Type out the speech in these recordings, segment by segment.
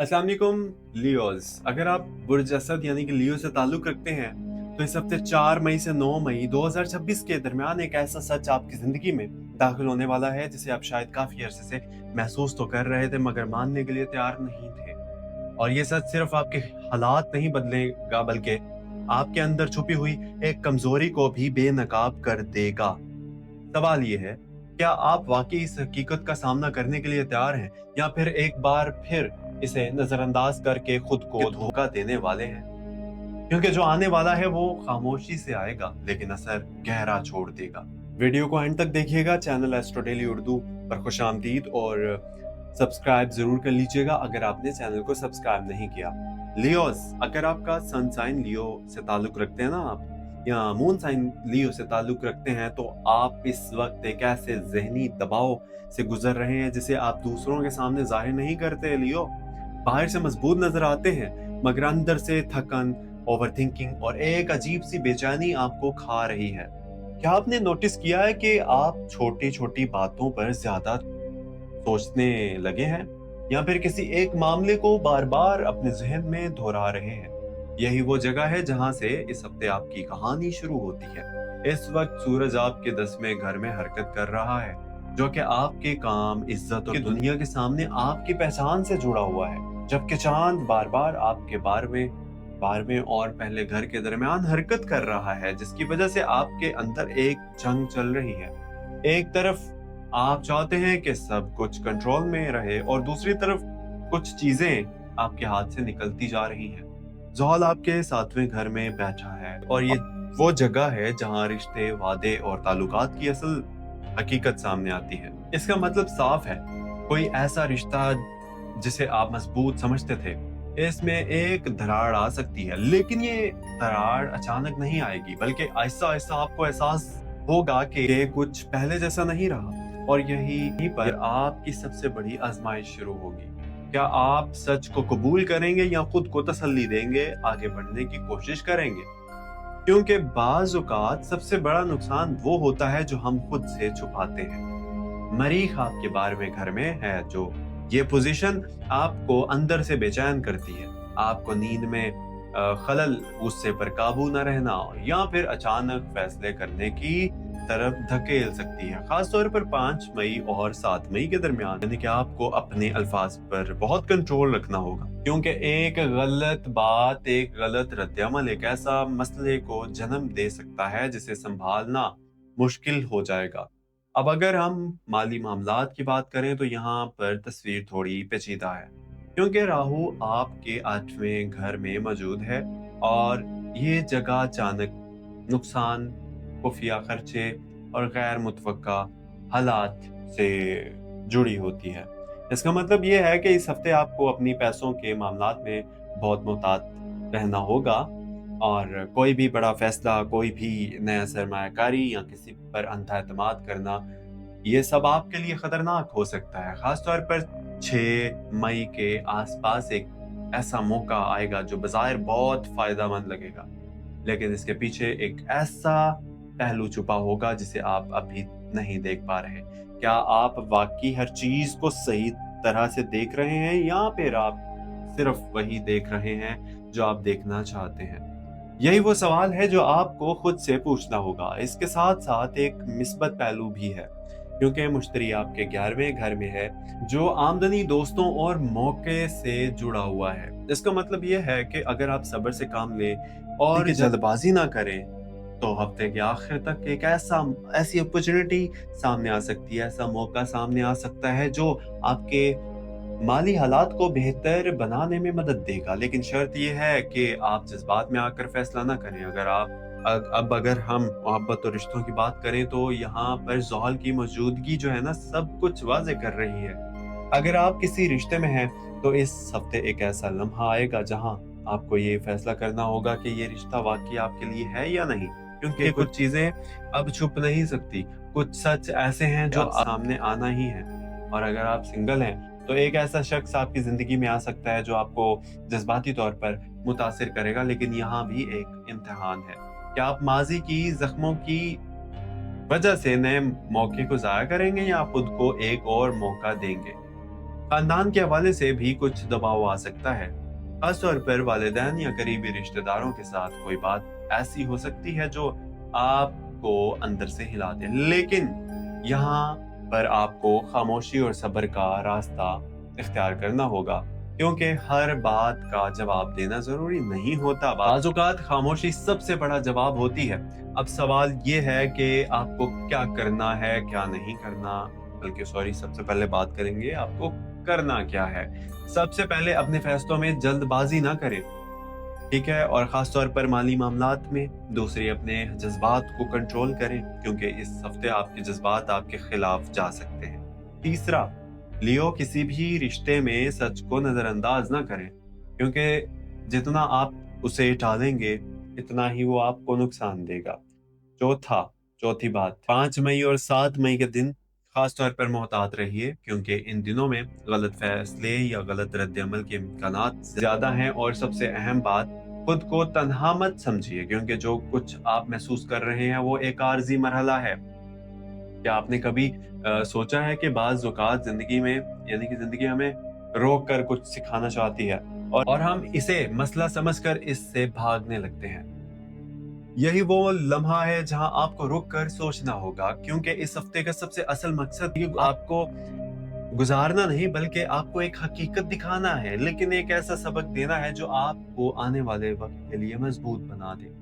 अस्सलाम वालेकुम लियोज। अगर आप बुर्ज असद यानी कि लियो से ताल्लुक रखते हैं तो इस हफ्ते 4 मई से 9 मई 2026 के दरमियान एक ऐसा सच आपकी जिंदगी में दाखिल होने वाला है जिसे आप शायद काफी अरसे से महसूस तो कर रहे थे मगर मानने के लिए तैयार नहीं थे। और ये सच सिर्फ आपके हालात नहीं बदलेगा बल्कि आपके अंदर छुपी हुई एक कमजोरी को भी बेनकाब कर देगा। सवाल ये है, क्या आप वाकई इस हकीकत का सामना करने के लिए तैयार हैं या फिर एक बार फिर इसे नजरअंदाज करके खुद को धोखा देने वाले हैं? क्योंकि जो आने वाला है वो खामोशी से आएगा लेकिन असर गहरा छोड़ देगा। वीडियो को एंड तक देखिएगा। चैनल एस्ट्रो डेली उर्दू पर खुशामदीद और सब्सक्राइब जरूर कर लीजिएगा अगर आपने चैनल को सब्सक्राइब नहीं किया। लियोस, अगर आपका सन साइन लियो से ताल्लुक रखते हैं ना आप, या मून साइन लियो से ताल्लुक रखते हैं, तो आप इस वक्त एक ऐसे जहनी दबाव से गुजर रहे हैं जिसे आप दूसरों के सामने जाहिर नहीं करते। लियो बाहर से मजबूत नजर आते हैं मगर अंदर से थकन, ओवरथिंकिंग और एक अजीब सी बेचैनी आपको खा रही है। क्या आपने नोटिस किया है कि आप छोटी छोटी बातों पर ज्यादा सोचने लगे हैं या फिर किसी एक मामले को बार बार अपने जहन में दोहरा रहे हैं? यही वो जगह है जहां से इस हफ्ते आपकी कहानी शुरू होती है। इस वक्त सूरज आपके 10वें घर में हरकत कर रहा है जो कि आपके काम, इज्जत और दुनिया के सामने आपकी पहचान से जुड़ा हुआ है, जबकि चांद बार बार आपके 12वें और पहले घर के दरमियान हरकत कर रहा है, जिसकी वजह से आपके अंदर एक जंग चल रही है। एक तरफ आप चाहते हैं कि सब कुछ कंट्रोल में रहे और दूसरी तरफ कुछ चीजें आपके हाथ से निकलती जा रही हैं। ज़ोहल आपके 7वें घर में बैठा है और ये वो जगह है जहां रिश्ते, वादे और ताल्लुकात की असल हकीकत सामने आती है। इसका मतलब साफ है, कोई ऐसा रिश्ता जिसे आप मजबूत समझते थे, इसमें एक दरार आ सकती है। लेकिन ये दरार अचानक नहीं आएगी बल्कि आहिस्ता आहिस्ता आपको एहसास होगा कि कुछ पहले जैसा नहीं रहा, और यहीं पर आपकी सबसे बड़ी आजमाइश शुरू होगी। क्या आप सच को कबूल करेंगे या खुद को तसल्ली देंगे, आगे बढ़ने की कोशिश करेंगे? क्योंकि बाज़ औक़ात सबसे बड़ा नुकसान वो होता है जो हम खुद से छुपाते हैं। मरीख आपके 12वें घर में है, जो ये पोजीशन आपको अंदर से बेचैन करती है। आपको नींद में खलल, गुस्से पर काबू न रहना या फिर अचानक फैसले करने की तरफ धकेल सकती है। खासतौर पर 5 मई और 7 मई के दरमियान, यानी कि आपको अपने अल्फाज पर बहुत कंट्रोल रखना होगा, क्योंकि एक गलत बात, एक गलत रद्दअमल एक ऐसा मसले को जन्म दे सकता है जिसे संभालना मुश्किल हो जाएगा। अब अगर हम माली मामलात की बात करें तो यहाँ पर तस्वीर थोड़ी पेचीदा है, क्योंकि राहु आपके 8वें घर में मौजूद है और ये जगह अचानक नुकसान, खुफिया खर्चे और गैर मुतवक्का हालात से जुड़ी होती है। इसका मतलब ये है कि इस हफ्ते आपको अपनी पैसों के मामलात में बहुत मुहतात रहना होगा, और कोई भी बड़ा फैसला, कोई भी नया सरमायाकारी या किसी पर अंधा एतमाद करना, ये सब आपके लिए खतरनाक हो सकता है। खासतौर पर 6 मई के आसपास एक ऐसा मौका आएगा जो बज़ाहिर बहुत फायदेमंद लगेगा, लेकिन इसके पीछे एक ऐसा पहलू छुपा होगा जिसे आप अभी नहीं देख पा रहे। क्या आप वाकई हर चीज को सही तरह से देख रहे हैं या फिर आप सिर्फ वही देख रहे हैं जो आप देखना चाहते हैं? यही वो सवाल है जो आपको खुद से पूछना होगा। इसके साथ साथ एक मिस्बत पहलू भी है, क्योंकि मुश्तरी आपके 11वें घर में है जो आमदनी, दोस्तों और मौके से जुड़ा हुआ है। इसका मतलब यह है कि अगर आप सब्र से काम लें और जल्दबाजी ना करें तो हफ्ते के आखिर तक एक ऐसी अपॉर्चुनिटी सामने आ सकती है, ऐसा मौका सामने आ सकता है जो आपके माली हालात को बेहतर बनाने में मदद देगा। लेकिन शर्त यह है कि आप जज्बात में आकर फैसला ना करें। अगर हम मोहब्बत और रिश्तों की बात करें तो यहाँ पर ज़ोहल की मौजूदगी जो है ना, सब कुछ वाज़े कर रही है। अगर आप किसी रिश्ते में हैं तो इस हफ्ते एक ऐसा लम्हा आएगा जहां आपको ये फैसला करना होगा कि ये रिश्ता वाकई आपके लिए है या नहीं, क्योंकि कुछ चीजें अब छुप नहीं सकती। कुछ सच ऐसे हैं जो सामने आना ही है। और अगर आप सिंगल हैं तो एक ऐसा शख्स आपकी जिंदगी में आ सकता है जो आपको जज्बाती तौर पर मुतासिर करेगा, लेकिन यहाँ भी एक इम्तिहान है। क्या आप माजी की जख्मों की वजह से नए मौके को जाया करेंगे या खुद को एक और मौका देंगे? खानदान के हवाले से भी कुछ दबाव आ सकता है, खासतौर पर वालिदैन या करीबी रिश्तेदारों के साथ कोई बात ऐसी हो सकती है जो आपको अंदर से हिला दे। लेकिन यहाँ पर आपको खामोशी और सब्र का रास्ता इख्तियार करना होगा, क्योंकि हर बात का जवाब देना जरूरी नहीं होता। बाज़ औक़ात खामोशी सबसे बड़ा जवाब होती है। अब सवाल ये है कि आपको क्या करना है, क्या नहीं करना, बल्कि सबसे पहले बात करेंगे आपको करना क्या है। सबसे पहले अपने फैसलों में जल्दबाजी ना करें, ठीक है, और खास तौर पर माली मामलात में। दूसरी, अपने जज्बात को कंट्रोल करें, क्योंकि इस हफ्ते आपके जज्बात आपके खिलाफ जा सकते हैं। तीसरा, लियो किसी भी रिश्ते में सच को नजरअंदाज ना करें, क्योंकि जितना आप उसे टालेंगे इतना ही वो आपको नुकसान देगा। चौथी बात, 5 मई और 7 मई के दिन खास तौर पर मोहतात रहिए, क्योंकि इन दिनों में गलत फैसले या गलत रद्द-अमल के इम्कानात ज्यादा हैं। और सबसे अहम बात, खुद को तन्हा मत समझिए, क्योंकि जो कुछ आप महसूस कर रहे हैं वो एक आर्जी मरहला है। क्या आपने कभी सोचा है कि बाज़ औक़ात जिंदगी हमें रोक कर कुछ सिखाना चाहती है, और हम इसे मसला समझकर इससे भागने लगते हैं। यही वो लम्हा है जहां आपको रुक कर सोचना होगा, क्योंकि इस हफ्ते का सबसे असल मकसद ये आपको गुजारना नहीं, बल्कि आपको एक हकीकत दिखाना है, लेकिन एक ऐसा सबक देना है जो आपको आने वाले वक्त के लिए मजबूत बना दे।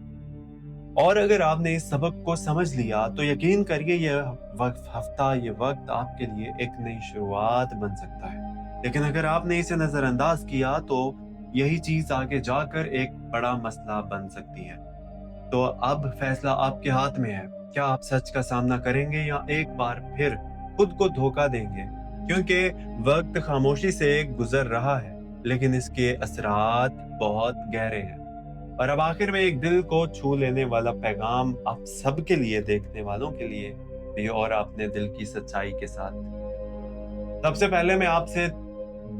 और अगर आपने इस सबक को समझ लिया तो यकीन करिए ये वक्त आपके लिए एक नई शुरुआत बन सकता है। लेकिन अगर आपने इसे नजरअंदाज किया तो यही चीज आगे जाकर एक बड़ा मसला बन सकती है। तो अब फैसला आपके हाथ में है। क्या आप सच का सामना करेंगे या एक बार फिर खुद को धोखा देंगे? क्योंकि वक्त खामोशी से गुजर रहा है, लेकिन इसके असरात बहुत गहरे हैं। और अब आखिर में एक दिल को छू लेने वाला पैगाम आप सबके लिए, देखने वालों के लिए भी, और अपने दिल की सच्चाई के साथ। सबसे पहले मैं आपसे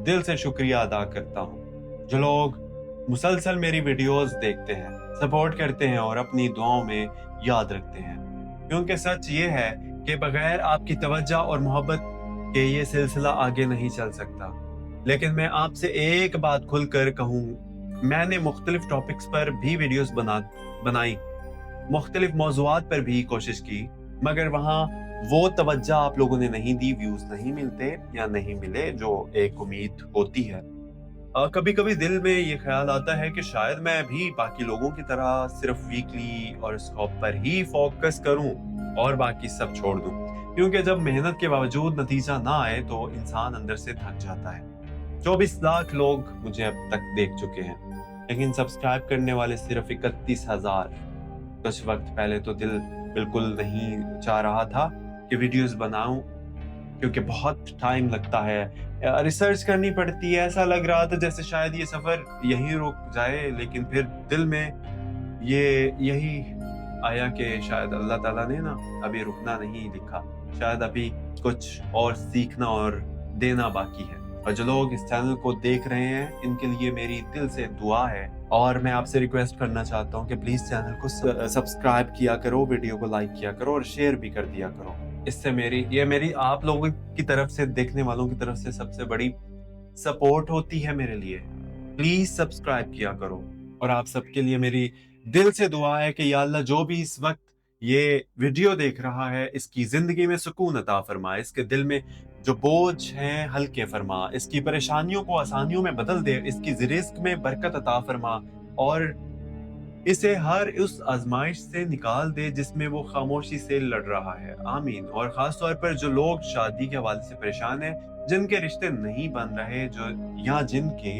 दिल से शुक्रिया अदा करता हूँ जो लोग मुसलसल मेरी वीडियोस देखते हैं, सपोर्ट करते हैं और अपनी दुआओं में याद रखते हैं। क्योंकि सच ये है कि बगैर आपकी तवज्जो और मोहब्बत के ये सिलसिला आगे नहीं चल सकता। लेकिन मैं आपसे एक बात खुलकर कहूँ, मैंने मुख्तलिफ टॉपिक्स पर भी वीडियोस बनाई, मुख्तलिफ मौज़ूआत पर भी कोशिश की, मगर वहाँ वो तवज्जो आप लोगों ने नहीं दी, व्यूज नहीं मिलते या नहीं मिले जो एक उम्मीद होती है। कभी कभी दिल में ये ख्याल आता है कि शायद मैं भी बाकी लोगों की तरह सिर्फ वीकली और स्कोप पर ही फोकस करूं और बाकी सब छोड़ दूं, क्योंकि जब मेहनत के बावजूद नतीजा ना आए तो इंसान अंदर से थक जाता है। 24 लाख लोग मुझे अब तक देख चुके हैं, लेकिन सब्सक्राइब करने वाले सिर्फ 31,000। कुछ वक्त पहले तो दिल बिल्कुल नहीं चाह रहा था कि वीडियोस बनाऊं, क्योंकि बहुत टाइम लगता है, रिसर्च करनी पड़ती है। ऐसा लग रहा था जैसे शायद ये सफर यहीं रुक जाए, लेकिन फिर दिल में यही आया कि शायद अल्लाह ताला ने ना अभी रुकना नहीं लिखा, शायद अभी कुछ और सीखना और देना बाकी है। और जो लोग इस चैनल को देख रहे हैं, इनके लिए मेरी दिल से दुआ है, और मैं आपसे रिक्वेस्ट करना चाहता हूँ कि प्लीज चैनल को सब्सक्राइब किया करो, वीडियो को लाइक किया करो और शेयर भी कर दिया करो। इससे मेरी आप लोगों की तरफ से, देखने वालों की तरफ से सबसे बड़ी सपोर्ट होती है मेरे लिए। प्लीज सब्सक्राइब किया करो। और आप सबके लिए मेरी दिल से दुआ है कि या अल्लाह, जो भी इस वक्त ये वीडियो देख रहा है, इसकी जिंदगी में सुकून अता फरमा, इसके दिल में जो बोझ हैं हल्के फरमा, इसकी परेशानियों को आसानियों में बदल दे, इसकी रिज़्क़ में बरकत अता फरमा, और इसे हर उस आजमाइश से निकाल दे जिसमें वो खामोशी से लड़ रहा है। आमीन। और खास तौर पर जो लोग शादी के हवाले से परेशान हैं, जिनके रिश्ते नहीं बन रहे, या जिनके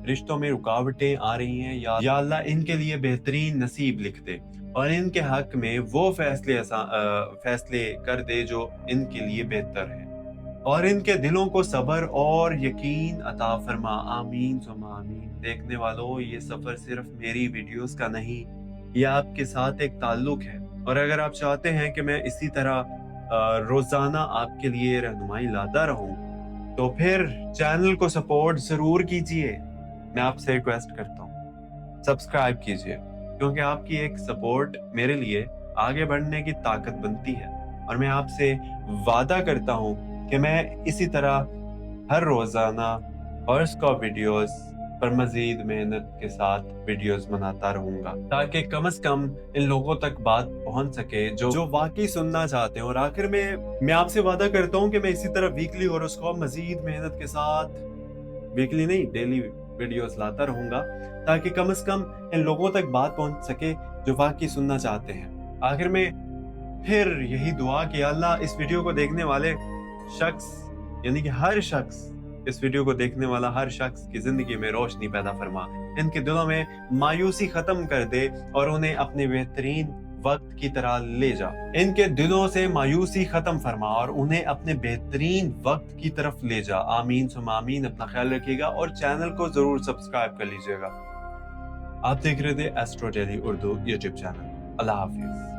रिश्तों में रुकावटें आ रही हैं, या अल्लाह इनके लिए बेहतरीन नसीब लिख दे और इनके हक में वो फैसले कर दे जो इनके लिए बेहतर है, और इनके दिलों को सब्र और यकीन अता फरमा। आमीन सुम्मा आमीन। देखने वालों, ये सफर सिर्फ मेरी वीडियोस का नहीं, ये आपके साथ एक ताल्लुक है। और अगर आप चाहते हैं कि मैं इसी तरह रोजाना आपके लिए रहनुमाई लाता रहूं, तो फिर चैनल को सपोर्ट जरूर कीजिए। मैं आपसे रिक्वेस्ट करता हूँ, सब्सक्राइब कीजिए, क्योंकि आपकी एक सपोर्ट मेरे लिए आगे बढ़ने की ताकत बनती है। और मैं आपसे वादा करता हूँ कि मैं इसी तरह ہر روزانہ ہارس کا ویڈیوز پر مزید محنت کے ساتھ ویڈیوز بناتا رہوں گا تاکہ کم از کم ان لوگوں تک بات پہنچ سکے جو واقعی سننا چاہتے ہیں. اور آخر میں آپ سے وعدہ کرتا ہوں کہ میں اسی طرح ویکلی ہاروسکوپ مزید محنت کے ساتھ ویکلی نہیں ڈیلی ویڈیوز لاتا رہوں گا تاکہ کم از کم ان لوگوں تک بات پہنچ سکے جو واقعی سننا چاہتے ہیں. آخر میں پھر یہی دعا کہ اللہ اس ویڈیو کو دیکھنے والے شخص یعنی کہ ہر شخص اس ویڈیو کو دیکھنے والا ہر شخص کی زندگی میں روشنی پیدا فرما, ان کے دلوں میں مایوسی ختم کر دے اور انہیں اپنے بہترین وقت کی طرح لے جا. ان کے دلوں سے مایوسی ختم فرما اور انہیں اپنے بہترین وقت کی طرف لے جا. آمین ثم آمین. اپنا خیال رکھیے گا اور چینل کو ضرور سبسکرائب کر لیجیے گا. آپ دیکھ رہے تھے astro daily Urdu YouTube channel. اللہ حافظ.